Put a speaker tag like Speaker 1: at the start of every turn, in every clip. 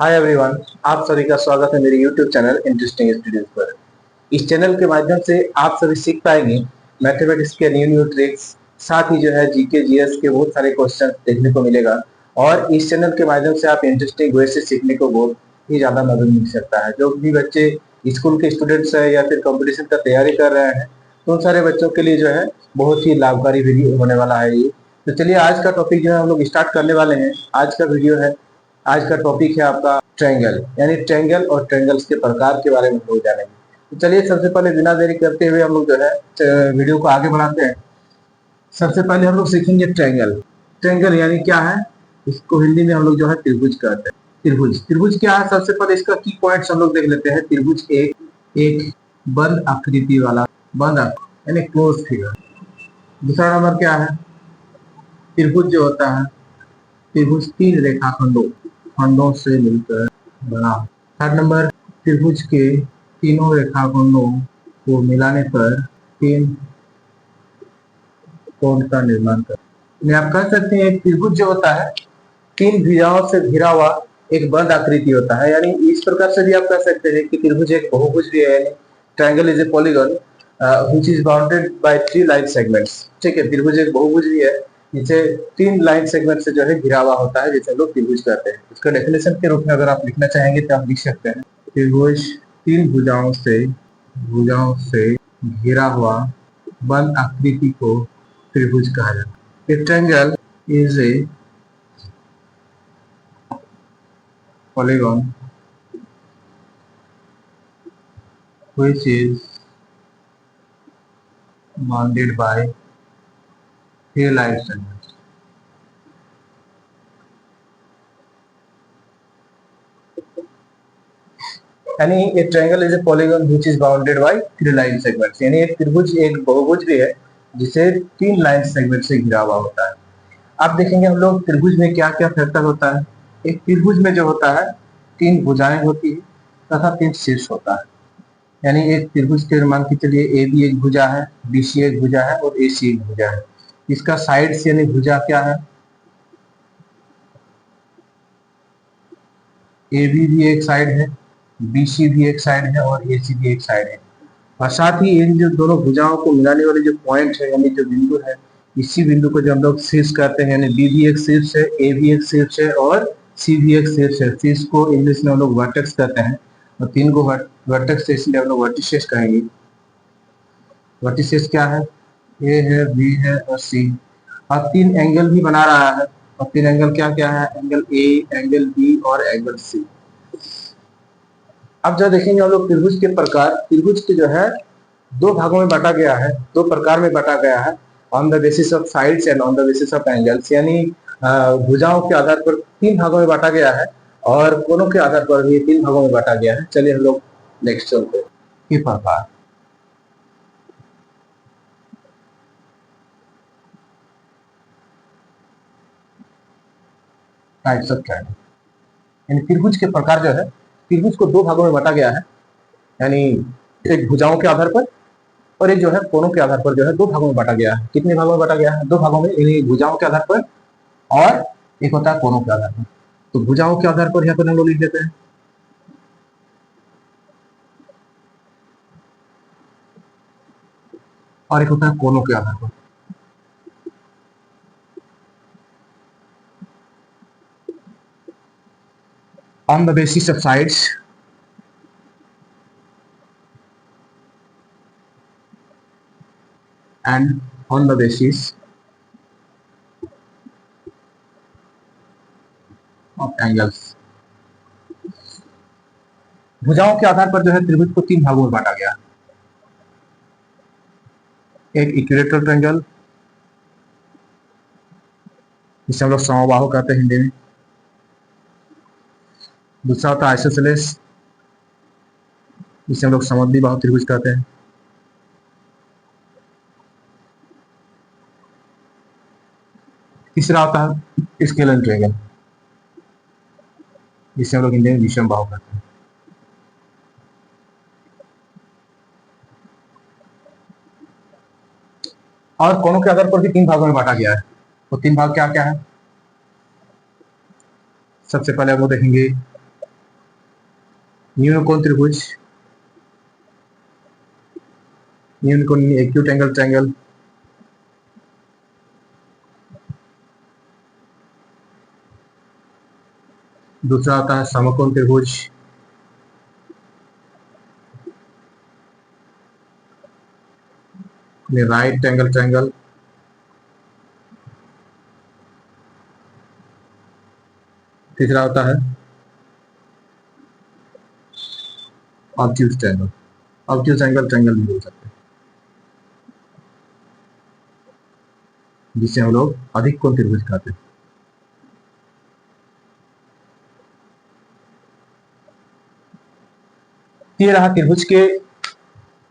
Speaker 1: Hi everyone, आप सभी का स्वागत है मेरे यूट्यूब चैनल इंटरेस्टिंग स्टडीज पर। इस चैनल के माध्यम से आप सभी सीख पाएंगे मैथमेटिक्स के न्यू न्यू ट्रिक्स, साथ ही जो है जीके जीएस के बहुत सारे क्वेश्चन देखने को मिलेगा। और इस चैनल के माध्यम से आप इंटरेस्टिंग वे से सीखने को बहुत ही ज्यादा मदद मिल सकता है। जो भी बच्चे स्कूल के स्टूडेंट्स है या फिर कंपटीशन का तैयारी कर रहे हैं, तो उन सारे बच्चों के लिए जो है बहुत ही लाभकारी वीडियो होने वाला है ये। तो चलिए आज का टॉपिक जो है हम लोग स्टार्ट करने वाले हैं। आज का वीडियो है, आज का टॉपिक है आपका ट्रायंगल, यानी ट्रायंगल और ट्रायंगल्स के प्रकार के बारे में हम लोग जानेंगे। तो चलिए सबसे पहले बिना देरी करते हुए हम लोग जो है वीडियो को आगे बढ़ाते हैं। सबसे पहले हम लोग सीखेंगे ट्रायंगल। ट्रायंगल यानी क्या है, इसको हिंदी में हम लोग जो है त्रिभुज कहते हैं। त्रिभुज त्रिभुज क्या है, सबसे पहले इसका की पॉइंट्स हम लोग देख लेते हैं। त्रिभुज एक बंद आकृति वाला, यानी क्लोज फिगर। दूसरा नंबर क्या है, त्रिभुज जो होता है, त्रिभुज तीन खंडों से मिलकर बना। थर्ड नंबर, त्रिभुज के तीनों रेखाखंडों को मिलाने पर तीन कोण का निर्माण कर। आप कह सकते हैं त्रिभुज जो होता है तीन भुजाओं से घिरा हुआ एक बंद आकृति होता है। यानी इस प्रकार से भी आप कह सकते हैं कि त्रिभुज एक बहुभुज भी है, यानी triangle is a polygon which is bounded by three line segments. ठीक है, त्रिभुज एक बहुभुज भी है जिसे तीन लाइन सेगमेंट से जो है घिरा हुआ होता है, जिसे हम लोग त्रिभुज कहते हैं। इसका डेफिनेशन के रूप में अगर आप लिखना चाहेंगे तो आप लिख सकते हैं, त्रिभुज तीन भुजाओं से घिरा हुआ बंद आकृति को त्रिभुज कहा जाता है। Triangle is a polygon which is bounded by three line segments. यानी एक triangle is a polygon which is bounded by three line segments. यानी एक त्रिभुज एक बहुभुज भी है जिसे तीन लाइन सेगमेंट से घिरा हुआ होता है। अब देखेंगे हम लोग त्रिभुज में क्या क्या फैक्टर होता है। एक त्रिभुज में जो होता है तीन भुजाएं होती है तथा तीन शीर्ष होता है। यानी एक त्रिभुज के मान के चलिए ए बी एक भुजा है, बी सी एक भुजा है और ए सी एक भुजा है। इसका साइड्स यानी भुजा क्या है, ए बी भी एक साइड है, बी सी भी एक साइड है और ए सी भी एक साइड है। और साथ ही इन जो दोनों भुजाओं को मिलाने वाले जो पॉइंट है यानी जो बिंदु है, इसी बिंदु को जो हम लोग शीर्ष कहते हैं। यानी बी भी एक शीर्ष है, ए भी एक शीर्ष है और सी भी एक शीर्ष है। शीर्ष को इंग्लिश में हम लोग वर्टेक्स कहते हैं और तीन को वर्टेक्स से इसलिए हम लोग वर्टिसेस कहेंगे। वर्टिसेस क्या है, ए है, बी है और सी। और तीन एंगल भी बना रहा है, और तीन एंगल क्या क्या है, एंगल ए, एंगल बी और एंगल सी। अब जो देखेंगे हम लोग त्रिभुज के प्रकार। त्रिभुज के जो है दो भागों में बांटा गया है, दो प्रकार में बांटा गया है, on the basis of sides and on the basis of angles. यानी भुजाओं के आधार पर तीन भागों में बांटा गया है और कोनों के आधार पर भी तीन भागों में बांटा गया है। चलिए हम लोग नेक्स्ट चलते हैं कि प्रकार। टाइप्स ऑफ ट्रायंगल, यानी त्रिभुज के प्रकार जो है, त्रिभुज को दो भागों में बांटा गया है। यानी एक भुजाओं के आधार पर और एक जो है कोनों के आधार पर जो है दो भागों में बांटा गया है। कितने भागों में बांटा गया है, दो भागों में, यानी भुजाओं के आधार पर और एक होता है कोनों के आधार पर। तो भुजाओं के आधार पर यहाँ पर हम लोग लिख देते हैं, और एक होता है कोनों के आधार पर। On the basis of sides and on the basis of angles। भुजाओं के आधार पर जो है त्रिभुज को तीन भागों में बांटा गया। एक इक्विलेटरल ट्रायंगल, जिसे हम लोग समबाहु कहते हैं हिंदी में। दूसरा होता है आइसोसेलेस, जिसे हम लोग समद्विबाहु त्रिभुज कहते हैं। तीसरा होता है स्केलर ट्रायंगल, जिसे हम लोग हिंदी में विषमबाहु कहते हैं। और कोनों के आधार पर भी तीन भागों में बांटा गया है। तो तीन भाग क्या क्या है, सबसे पहले हम लोग देखेंगे न्यून कोण त्रिभुज, न्यून कोण एक्यूट एंगल ट्रायंगल, दूसरा आता है समकोण त्रिभुज, राइट एंगल ट्रायंगल, तीसरा होता है obtuse triangle, obtuse angle triangle भी बोल सकते हैं, जिसे हम लोग अधिक कोण त्रिभुज कहते हैं। ये रहा त्रिभुज के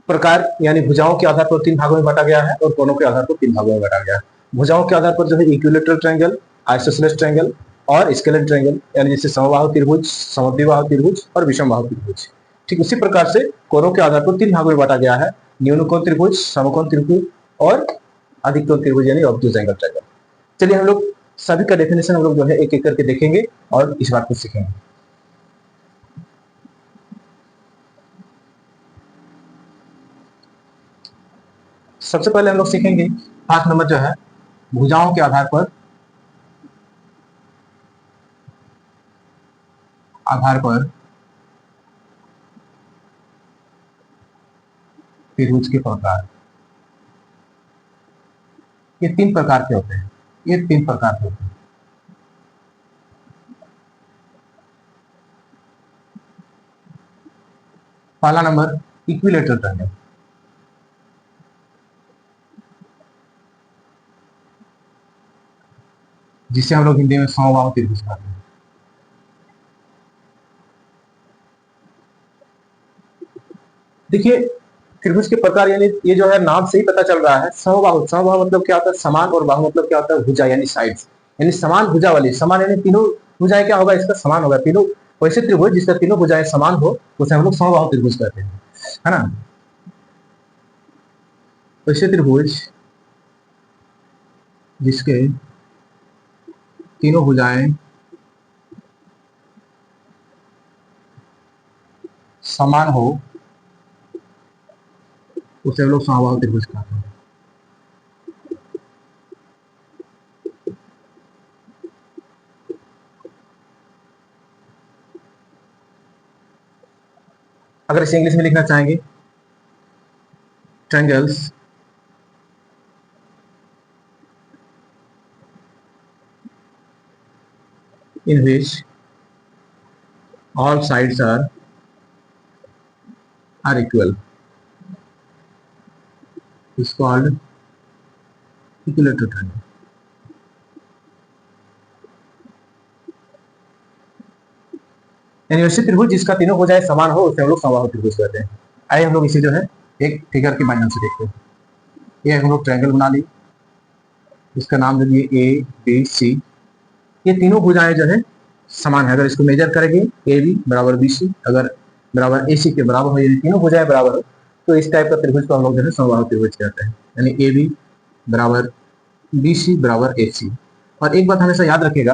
Speaker 1: प्रकार, यानी भुजाओं के आधार पर 3 भागों में बांटा गया है और कोणों के आधार पर 3 भागों में बांटा गया है। भुजाओं के आधार पर जो है इक्विलेटरल ट्रायंगल, आइसोसेलेस ट्रायंगल और स्केलेन ट्रायंगल, यानी जैसे समबाहु त्रिभुज, समद्विबाहु त्रिभुज और विषमबाहु त्रिभुज। ठीक उसी प्रकार से कोणों के आधार पर 3 भागों में बांटा गया है, न्यून कोण त्रिभुज, समकोण त्रिभुज और अधिक कोण त्रिभुज यानी ऑब्ट्यूज एंगल ट्रायंगल। चलिए हम लोग सभी का डेफिनेशन हम लोग जो है एक एक करके देखेंगे और इस बात को सीखेंगे। सबसे पहले हम लोग सीखेंगे पाठ नंबर जो है भुजाओं के आधार पर त्रिभुज के प्रकार। ये 3 प्रकार के होते हैं, ये 3 प्रकार के होते हैं। पहला नंबर इक्विलेटरल ट्रायंगल, जिसे हम लोग हिंदी में समबाहु त्रिभुज कहते हैं। देखिए त्रिभुज के प्रकार, यानी ये जो है नाम से ही पता चल रहा है समबाहु। समबाहु मतलब क्या होता है? समान, और बाहु मतलब क्या होता है? भुजा यानी साइड्स, यानी समान भुजा वाली। समान यानी तीनों भुजाएं क्या होगा? इसका समान होगा। तीनों वैसे त्रिभुज जिसका तीनों भुजाएं समान हो उसे हम लोग समबाहु त्रिभुज कहते हैं, है ना। वैसे त्रिभुज जिसके तीनों भुजाएं समान हो उसे हम लोग समबाहु त्रिभुज कहते हैं। अगर इसे इंग्लिश में लिखना चाहेंगे, triangles in which all sides are equal is called equilateral triangle। यानी वैसे त्रिभुज जिसका तीनों भुजाएं समान हो उसे हम लोग समबाहु त्रिभुज कहते हैं। आइए हम लोग इसे जो है एक फिगर के माध्यम से देखते हैं। ये हम लोग ट्रायंगल बना ली, इसका नाम दे दिए ए बी सी। ये तीनों भुजाएं जो है समान है। अगर इसको मेजर करेंगे ए बी बराबर बी सी, अगर बराबर ए सी के बराबर हो, यानी तीनों भुजाएं बराबर हो, तो इस टाइप का त्रिभुज को हम लोग जो है समबाहु त्रिभुज कहते हैं। यानी ए बी बराबर बी सी बराबर ए सी। और एक बात हमेशा याद रखिएगा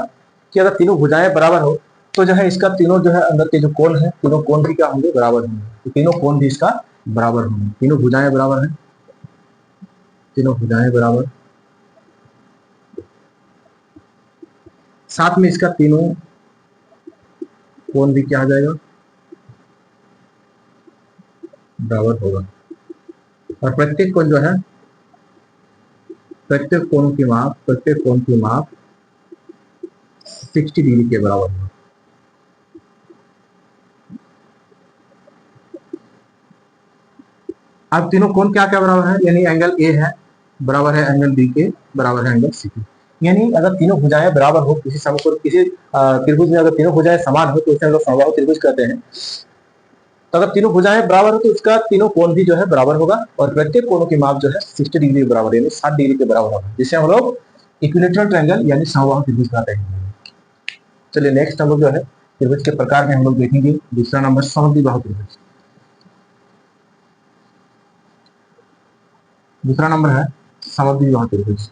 Speaker 1: कि अगर तीनों भुजाएं बराबर हो तो जो है इसका तीनों जो है अंदर के जो कोण है, तीनों कोण भी क्या होंगे? बराबर होंगे। तो तीनों कोण भी इसका बराबर होंगे। तीनों भुजाएं बराबर हैं, तीनों भुजाएं बराबर, साथ में इसका तीनों कोण भी क्या आ जाएगा? बराबर होगा। और प्रत्येक कोण जो है, प्रत्येक कोण की माप 60 डिग्री के बराबर होगा। अब तीनों कोण क्या क्या बराबर है? यानी एंगल ए है बराबर है एंगल बी के, बराबर है एंगल सी के। यानी अगर तीनों भुजाएं बराबर हो किसी समकोण, किसी त्रिभुज में अगर तीनों भुजाएं समान हो तो उसे हम लोग समबाहु त्रिभुज कहते हैं। तो अगर तीनों भुजाएं बराबर हो तो उसका तीनों कोण भी जो है बराबर होगा और प्रत्येक कोणों की माप जो है 60 डिग्री के बराबर, यानी 60 डिग्री के बराबर होगा, जिसे हम लोग इक्विलेटरल ट्रायंगल यानी समबाहु त्रिभुज कहते हैं। चलिए नेक्स्ट हम लोग जो है त्रिभुज के प्रकार में हम लोग देखेंगे दूसरा नंबर समद्विबाहु त्रिभुज। दूसरा नंबर है समद्विबाहु त्रिभुज,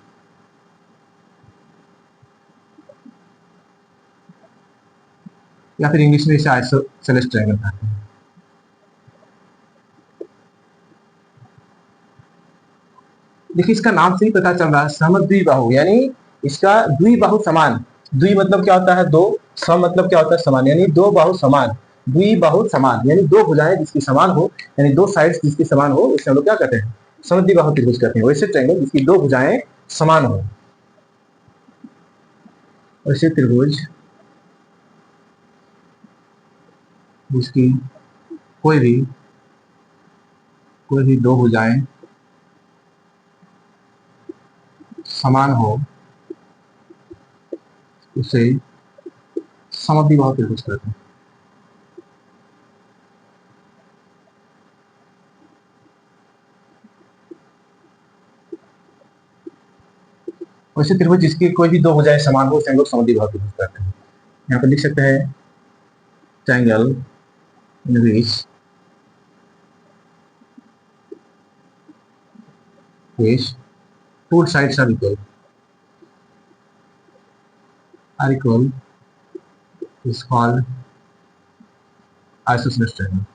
Speaker 1: या फिर इंग्लिश में इसे आइसोसेलेस ट्रायंगल कहते हैं। देखिए इसका नाम से ही पता चल रहा है समद्विबाहु, यानी इसका द्विबाहु समान। द्वि मतलब क्या होता है दो, सम मतलब क्या होता है समान, यानी दो बाहु समान, द्विबाहु समान यानी दो भुजाएं जिसकी समान हो, यानी दो साइड्स जिसकी समान हो, इसे हम लोग क्या कहते हैं समद्विबाहु त्रिभुज कहते हैं। वैसे ट्रायंगल जिसकी दो भुजाएं समान हो, वैसे त्रिभुज जिसकी कोई भी दो भुजाएं समान हो उसे समद्विबाहु त्रिभुज कहते हैं। वैसे त्रिभुज जिसकी कोई भी दो भुजाएं समान हो उसे हम लोग समद्विबाहु त्रिभुज कहते हैं। यहाँ पर लिख सकते हैं triangle in which two sides are equal is called isosceles triangle।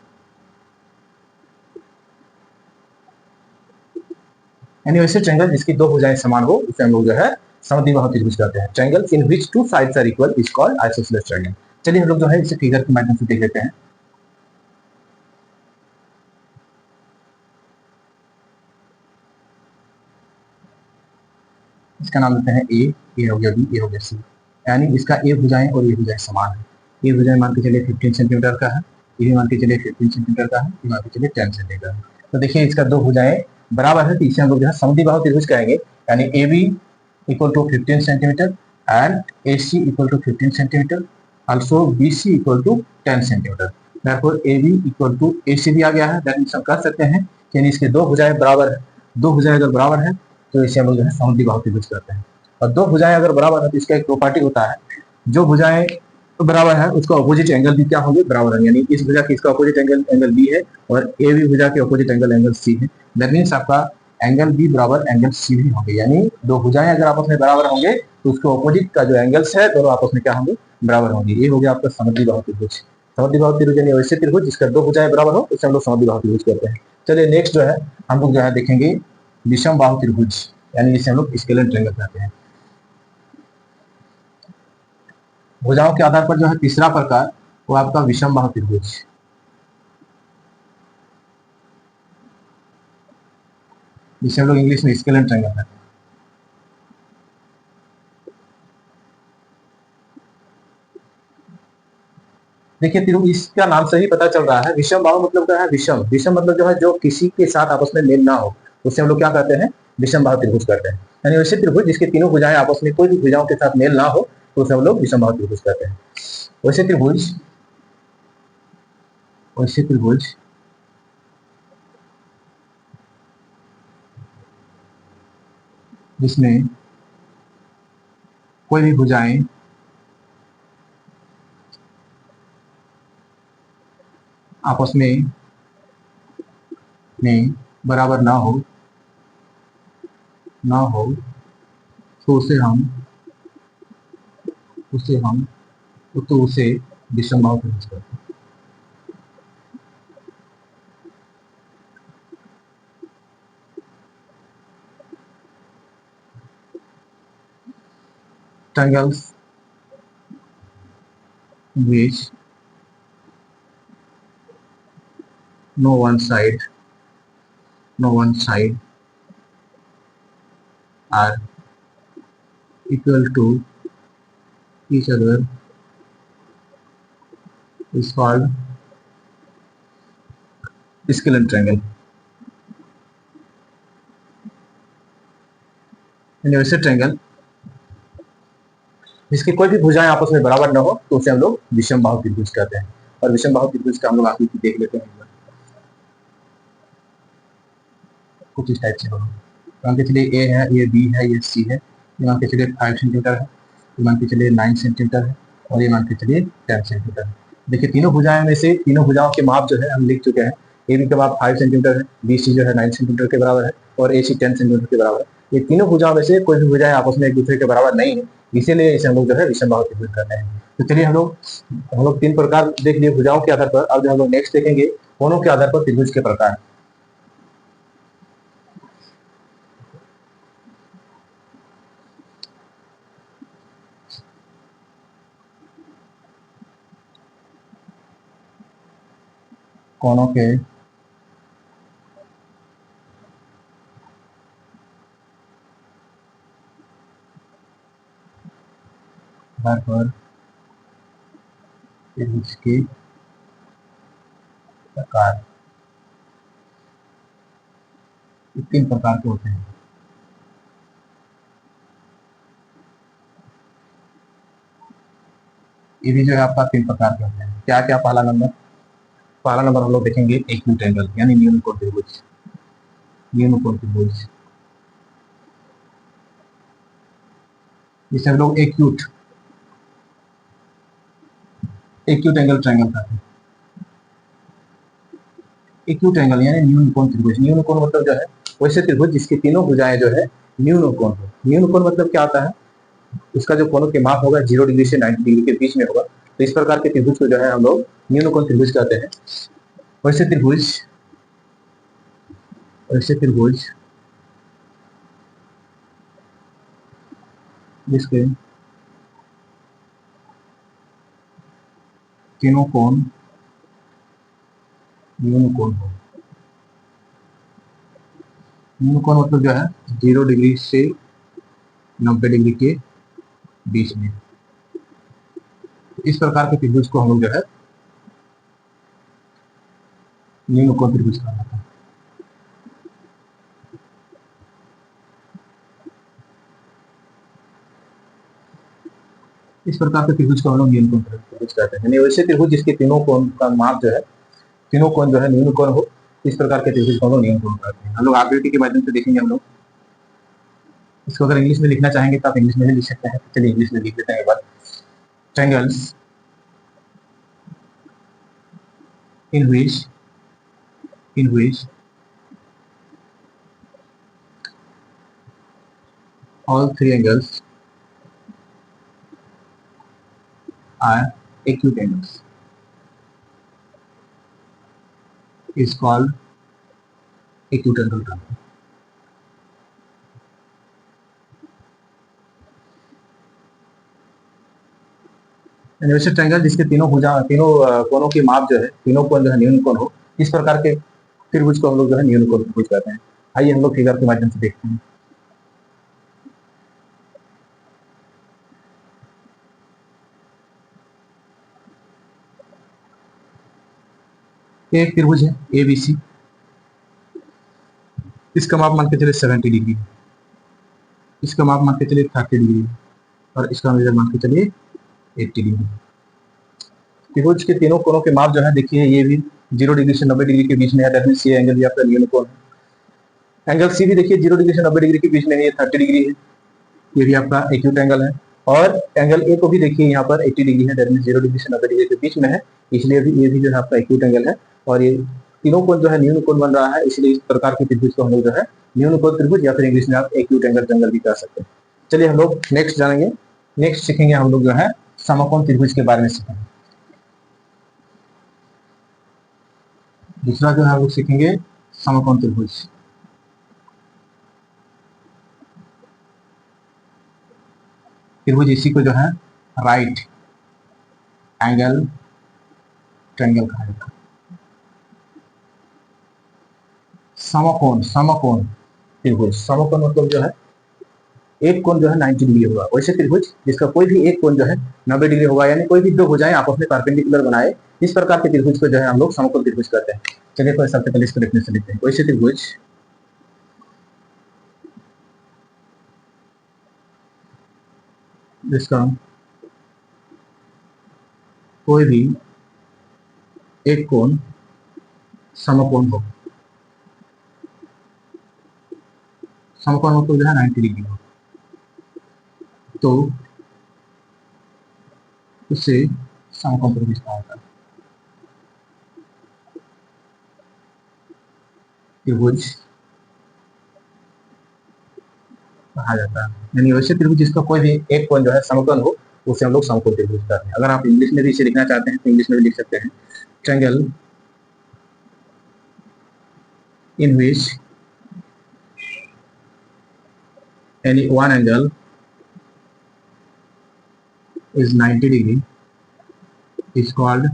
Speaker 1: यानी वैसे ट्रायंगल जिसकी दो भुजाएं समान हो उसे हम लोग जो है समद्विबाहु त्रिभुज कहते हैं। Triangle in which two sides are equal is called isosceles triangle. चलिए हम लोग जो है इसे फिगर के माध्यम से देख लेते हैं। इसका नाम लेते हैं ए हो गया बी, ए हो गया सी, यानी इसका ए भुजाएं और ये भुजाएं समान है। ये भुजाएं मान के चलिए 15 सेंटीमीटर का है, ये मान के चलिए 15 सेंटीमीटर का है, ये मान के चलिए 10 सेंटीमीटर है। तो देखिए इसका दो भुजाएं बराबर है, तो इसे हम लोग जो है समद्विबाहु त्रिभुज कहेंगे। यानी A B equal to 15 centimetre and A C equal to 15 centimetre, also B C equal to 10 centimetre. therefore A B equal to A C दिया गया है। दैट मीन्स हम कह सकते हैं कि यानी इसके दो भुजाएं बराबर है। दो भुजाएं अगर बराबर है तो इसे हम लोग जो है समद्विबाहु त्रिभुज कहते हैं। और दो भुजाएं अगर बराबर है तो इसका एक प्रॉपर्टी होता है, जो भुजाएं बराबर है उसका ऑपोजिट एंगल भी क्या होंगे बराबर है। यानी इस भुजा की इसका ऑपोजिट एंगल बी है और ए बी भुजा के ऑपोजिट एंगल सी है। दैट मीन्स आपका एंगल बी बराबर एंगल सी भी होंगे। यानी दो भुजाएं अगर आपस में बराबर होंगे तो उसके ऑपोजिट का जो एंगल्स है दोनों आपस में क्या होंगे बराबर होंगे। ये हो गया आपका समद्विबाहु त्रिभुज। समद्विबाहु त्रिभुज यानी वैसे त्रिभुज जिसका दो भुजाएं बराबर हो उसे हम लोग समद्विबाहु त्रिभुज कहते हैं। चलिए नेक्स्ट जो है हम लोग जो है देखेंगे विषम बाहु त्रिभुज, यानी जिसे हम लोग स्केलर ट्रायंगल कहते हैं। भुजाओं के आधार पर जो है तीसरा प्रकार वो आपका विषम बाहु त्रिभुज, जिसे हम लोग इंग्लिश में स्केलर ट्रायंगल कहते हैं। देखिए त्रिभुज इसका नाम से ही पता चल रहा है विषम बाहु मतलब क्या है विषम। विषम मतलब जो है जो किसी के साथ आपस में मेल ना हो उसे हम लोग क्या कहते हैं विषम बाहु त्रिभुज कहते हैं। यानी वैसे त्रिभुज जिसके तीनों भुजाएं आपस में कोई भी भुजाओं के साथ मेल ना हो तो उसे हम लोग विषम बाहु त्रिभुज कहते हैं। वैसे त्रिभुज जिसमें कोई भी भुजाएं आपस में बराबर ना हो तो उसे विषम बाहु त्रिभुज कहते हैं। triangles which no one side are equal to each other is called scalar triangle. वैसे ट्रायंगल जिसकी कोई भी भुजाएं आपस में बराबर न हो तो उसे हम लोग विषम बाहु त्रिभुज कहते हैं। और विषम बाहु त्रिभुज का हम लोग आकृति देख लेते हैं कुछ इस टाइप से होगा। मान के चलिए ए है, ये बी है, ये सी है, ये मान के चलिए 5 सेंटीमीटर है, ये मान के चलिए 9 सेंटीमीटर है और ये मान के चलिए 10 सेंटीमीटर है। देखिए तीनों भुजाएं में से तीनों भुजाओं के माप जो है हम लिख चुके हैं। ए बी का माप 5 सेंटीमीटर है, बी सी जो है 9 सेंटीमीटर के बराबर है और ए सी 10 सेंटीमीटर के बराबर है। ये तीनों भुजाओं में से कोई भी भुजाएं आपस में एक दूसरे के बराबर नहीं है, इसीलिए इसे हम लोग जो है विषम बाहु त्रिभुज कहते हैं। तो चलिए हम लोग 3 प्रकार देख लिए भुजाओं के आधार पर। अब जो हम लोग नेक्स्ट देखेंगे कोणों के आधार पर त्रिभुज के प्रकार। कोनों के आधार पर त्रिभुज के प्रकार, 3 प्रकार के होते हैं। ये भी जो है आपका 3 प्रकार के होते हैं। क्या क्या? पहला नंबर हम लोग देखेंगे एक्यूट एंगल, यानी न्यून कोण त्रिभुज। न्यून कोण त्रिभुज जिसे हम लोग एक्यूट एंगल ट्रायंगल कहते हैं। एक्यूट एंगल यानी न्यून कोण त्रिभुज। न्यून कोण मतलब जो है वैसे त्रिभुज जिसकी तीनों भुजाएं जो है न्यून कोण हो। न्यून कोण मतलब क्या होता है? उसका जो कोणों के माप होगा 0 डिग्री से 90 डिग्री के बीच में होगा। तो इस प्रकार के त्रिभुज को जो है हम लोग न्यून कोण त्रिभुज कहते हैं। वैसे त्रिभुज जिसके तीनों कोण न्यून कोण हो। न्यून कोण मतलब जो है 0 डिग्री से 90 डिग्री के बीच में। इस प्रकार के त्रिभुज को हम लोग जो है न्यून कोण त्रिभुज कहते हैं। इस प्रकार के त्रिभुज को हम लोग न्यून कोण त्रिभुज कहते हैं। यानी वैसे त्रिभुज जिसके तीनों कोण का माप जो है तीनों कोण जो है न्यून कोण हो, इस प्रकार के त्रिभुज को हम लोग न्यून कोण कहते हैं। हम लोग आकृति के माध्यम से देखेंगे। हम लोग इसको अगर इंग्लिश में लिखना चाहेंगे तो आप इंग्लिश में भी लिख सकते हैं। चलिए इंग्लिश में लिख लेते हैं एक बार। Triangles in which all three angles are acute angles is called acute angle triangle. वैसे ट्रायंगल जिसके तीनों कोणों की माप जो है तीनों कोण जो है न्यून कोण हो, इस प्रकार के त्रिभुज को हम लोग जो है न्यून कोण त्रिभुज कहते हैं। आइए हम लोग फिगर के माध्यम से देखते हैं। एक त्रिभुज है ABC, इसका माप मान के चलिए 70 डिग्री, इसका माप मान के चलिए 30 डिग्री और इसका मेजर मान के चलिए 80 डिग्री। त्रिभुज के तीनों कोणों के माप जो है देखिए ये भी 0 डिग्री से 90 डिग्री के बीच में है। दैट मींस ये एंगल भी आपका न्यून कोण है। एंगल सी भी देखिए 0 डिग्री से 90 डिग्री के बीच में है, ये 30 डिग्री है, ये भी आपका एक्यूट एंगल है। और एंगल ए को भी देखिए यहाँ पर 80 डिग्री है, दैट मींस 0 डिग्री से 90 डिग्री के बीच में है, इसलिए भी ये भी जो है आपका एक्यूट एंगल है। और ये तीनों कोण जो है न्यून कोण बन रहा है, इसलिए इस प्रकार के त्रिभुज को हम लोग जो है न्यून कोण त्रिभुज या फिर इंग्लिश में आप एक्यूट एंगल ट्रायंगल भी कह सकते हैं। चलिए हम लोग नेक्स्ट जानेंगे। नेक्स्ट सीखेंगे हम लोग जो है समकोण त्रिभुज के बारे में सीखेंगे। दूसरा जो है हम लोग सीखेंगे समकोण त्रिभुज। त्रिभुज इसी को जो है राइट एंगल ट्रायंगल कहा जाता है। समकोण त्रिभुज, समकोण मतलब जो है एक कोण जो है 90 डिग्री होगा। वैसे त्रिभुज जिसका कोई भी एक कोण जो है 90 डिग्री होगा, यानी कोई भी दो भुजाएं आपस में परपेंडिकुलर बनाए, इस प्रकार के त्रिभुज को जो है हम लोग समकोण त्रिभुज कहते हैं। चलिए तो सबसे पहले इसको देखने से लिखते हैं। वैसे त्रिभुज जिसका कोई भी एक कोण समकोण हो, समकोण मतलब जो है 90 डिग्री हो, तो उसे समकोण त्रिभुज कहा जाता है। त्रिभुज कहा जाता है, यानी वैसे त्रिभुज जिसका कोई भी एक कोण जो है समकोण हो, उसे हम लोग समकोण त्रिभुज कहते हैं। अगर आप इंग्लिश में भी इसे लिखना चाहते हैं तो इंग्लिश में भी लिख सकते हैं। Triangle in which any one angle is 90 degree is called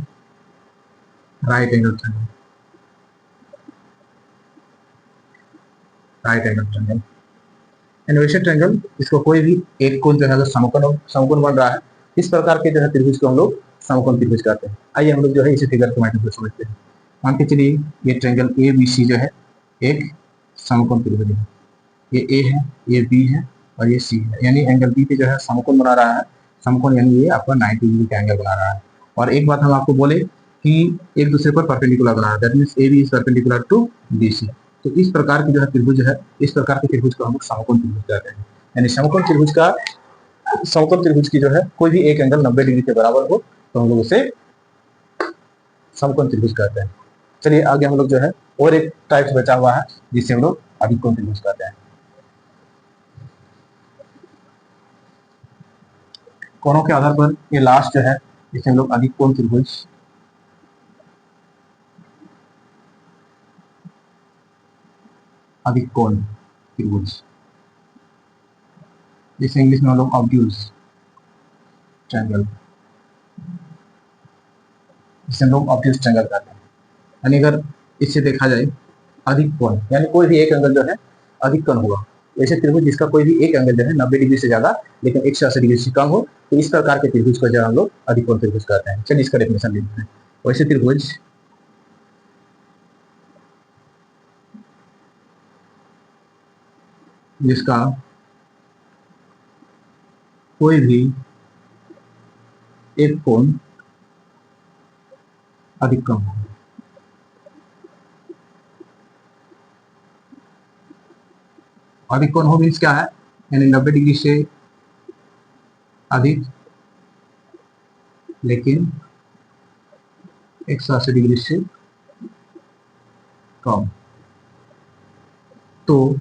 Speaker 1: right angle triangle. Right angle triangle. Inverted triangle, इसको कोई भी एक कोण जो है अगर समकोण बन रहा है, इस प्रकार के जो है त्रिभुज को हम लोग समकोण त्रिभुज कहते हैं। आइए हम लोग जो है इसी फिगर के माध्यम से समझते हैं। मान के चलिए ये ट्रायंगल ए बी सी जो है एक समकोण त्रिभुज है। ये ए है, ये बी है और ये सी है, यानी एंगल बी पे जो है समकोण बना रहा है। समकोण यानी ये आपका 90 डिग्री का एंगल बना रहा है। और एक बात हम आपको बोले कि एक दूसरे पर परपेंडिकुलर बना रहा है, that means A B is perpendicular to B C. तो इस प्रकार की जो है त्रिभुज है, इस प्रकार के त्रिभुज को हम लोग समकोण त्रिभुज कहते हैं। यानी समकोण त्रिभुज की जो है कोई भी एक एंगल 90 डिग्री के बराबर हो तो हम लोग उसे समकोण त्रिभुज कहते हैं। चलिए आगे हम लोग जो है और एक टाइप बचा हुआ है जिसे हम लोग अधिकोण त्रिभुज कहते हैं। कोणों के आधार पर ये लास्ट जो है इसे हम लोग अधिकोण त्रिभुज, अधिकोण त्रिभुज, जिसे इंग्लिश में हम लोग ऑब्ट्यूज ट्रायंगल, जिसे हम लोग ऑब्ट्यूज ट्रायंगल कहते हैं। यानी अगर इससे देखा जाए अधिक कोण, यानी कोई भी एक एंगल जो है अधिक कोण होगा। वैसे त्रिभुज जिसका कोई भी एक एंगल जो है 90 डिग्री से ज्यादा लेकिन 180 डिग्री से कम हो, तो इस प्रकार के त्रिभुज को जो हम लोग अधिकोण त्रिभुज कहते हैं। चलिए इसका डेफिनेशन लिखते हैं। वैसे त्रिभुज जिसका कोई भी एक कोण अधिक कम हो, अधिक कोण हो मीन्स क्या है, यानी 90 डिग्री से अधिक लेकिन 180 डिग्री से कम, तो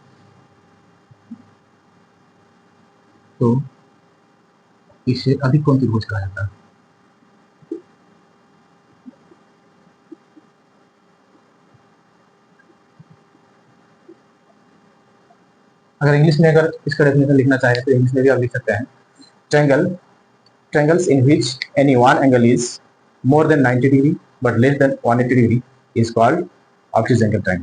Speaker 1: इसे अधिकोण त्रिभुज कहा जाता है। अगर इंग्लिश में अगर इसका डेफिनेशन लिखना चाहे तो इंग्लिश में भी आप लिख सकते हैं। triangles in which any one angle is more than 90 degree but less than 180 degree is called obtuse angle triangle.